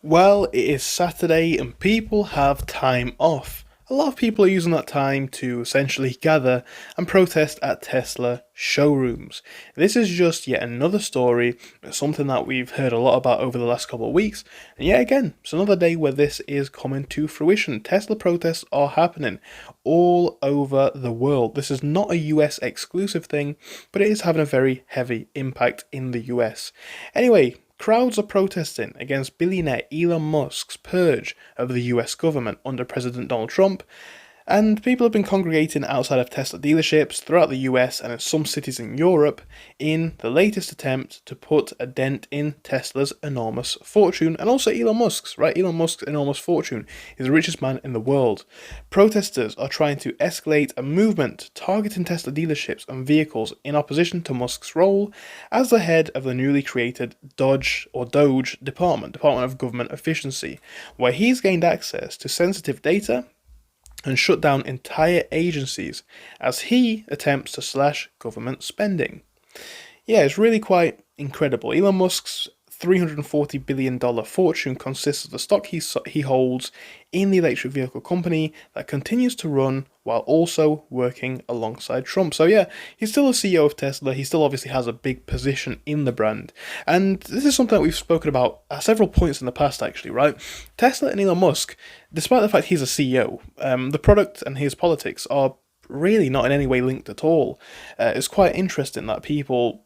Well, it is Saturday and people have time off. A lot of people are using that time to essentially gather and protest at Tesla showrooms. This is just yet another story, something that we've heard a lot about over the last couple of weeks, and yet again, it's another day where this is coming to fruition. Tesla protests are happening all over the world. This is not a US exclusive thing, but it is having a very heavy impact in the US. Anyway, crowds are protesting against billionaire Elon Musk's purge of the US government under President Donald Trump, and people have been congregating outside of Tesla dealerships throughout the US and in some cities in Europe in the latest attempt to put a dent in Tesla's enormous fortune, and also Elon Musk's, right? Elon Musk's enormous fortune. He's the richest man in the world. Protesters are trying to escalate a movement targeting Tesla dealerships and vehicles in opposition to Musk's role as the head of the newly created Doge Department of Government Efficiency, where he's gained access to sensitive data and shut down entire agencies as he attempts to slash government spending. Yeah, it's really quite incredible. Elon Musk's $340 billion fortune consists of the stock he holds in the electric vehicle company that continues to run while also working alongside Trump. So yeah, he's still a CEO of Tesla. He still obviously has a big position in the brand. And this is something that we've spoken about at several points in the past, actually, right? Tesla and Elon Musk, despite the fact he's a CEO, the product and his politics are really not in any way linked at all. It's quite interesting that people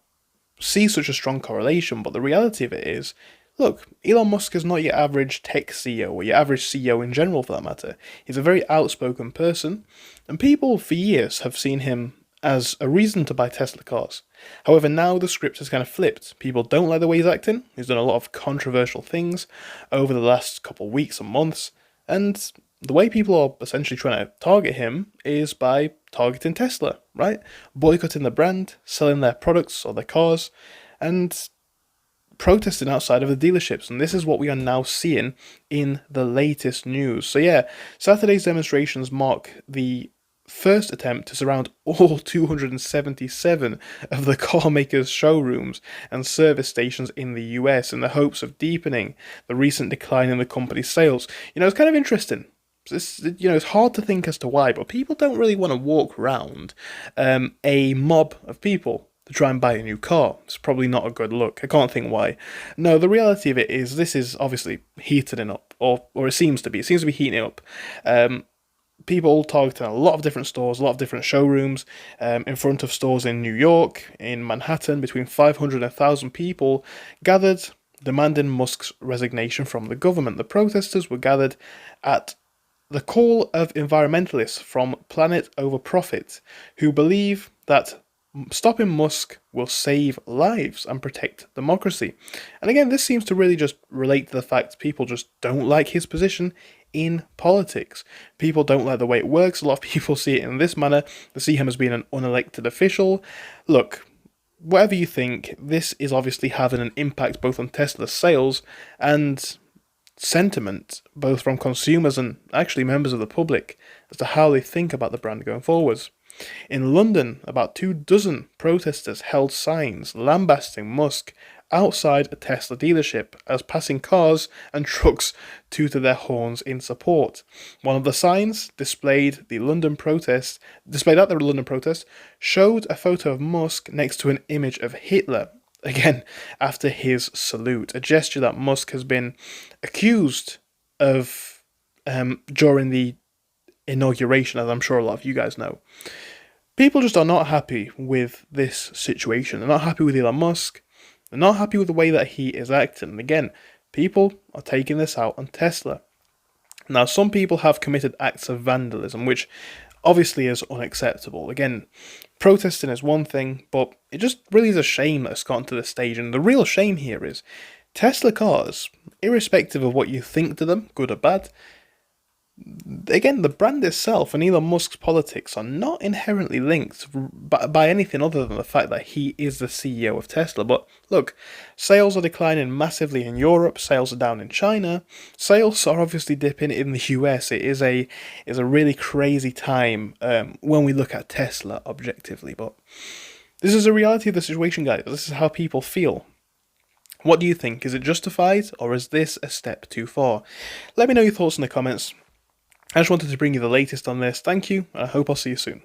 see such a strong correlation, but the reality of it is, look, Elon Musk is not your average tech CEO or your average CEO in general for that matter. He's a very outspoken person, and people for years have seen him as a reason to buy Tesla cars. However, now the script has kind of flipped. People don't like the way he's acting. He's done a lot of controversial things over the last couple of weeks and months, and the way people are essentially trying to target him is by targeting Tesla, right? Boycotting the brand, selling their products or their cars, and protesting outside of the dealerships. And this is what we are now seeing in the latest news. So yeah, Saturday's demonstrations mark the first attempt to surround all 277 of the car makers' showrooms and service stations in the US in the hopes of deepening the recent decline in the company's sales. It's kind of interesting. It's hard to think as to why, but people don't really want to walk around a mob of people to try and buy a new car. It's probably not a good look. I can't think why. No, the reality of it is this is obviously heating up, or it seems to be. It seems to be heating up. People targeting a lot of different stores, a lot of different showrooms, in front of stores in New York, in Manhattan, between 500 and 1,000 people gathered demanding Musk's resignation from the government. The protesters were gathered at the call of environmentalists from Planet Over Profit, who believe that stopping Musk will save lives and protect democracy. And again, this seems to really just relate to the fact people just don't like his position in politics. People don't like the way it works. A lot of people see it in this manner. They see him as being an unelected official. Look, whatever you think, this is obviously having an impact both on Tesla's sales and sentiment, both from consumers and actually members of the public, as to how they think about the brand going forwards. In London, about 24 protesters held signs lambasting Musk outside a Tesla dealership as passing cars and trucks tooted their horns in support. One of the signs displayed at the London protest showed a photo of Musk next to an image of Hitler, again after his salute, a gesture that Musk has been accused of during the inauguration, as I'm sure a lot of you guys know. People just are not happy with this situation. They're not happy with Elon Musk. They're not happy with the way that he is acting. And again, people are taking this out on Tesla. Now, some people have committed acts of vandalism, which obviously is unacceptable. Again, protesting is one thing, but it just really is a shame that it's gotten to this stage. And the real shame here is Tesla cars, irrespective of what you think to them, good or bad, again, the brand itself and Elon Musk's politics are not inherently linked by anything other than the fact that he is the CEO of Tesla. But look, sales are declining massively in Europe, sales are down in China, sales are obviously dipping in the US. It is a really crazy time when we look at Tesla objectively. But this is a reality of the situation, guys. This is how people feel. What do you think? Is it justified, or is this a step too far? Let me know your thoughts in the comments. I just wanted to bring you the latest on this. Thank you, and I hope I'll see you soon.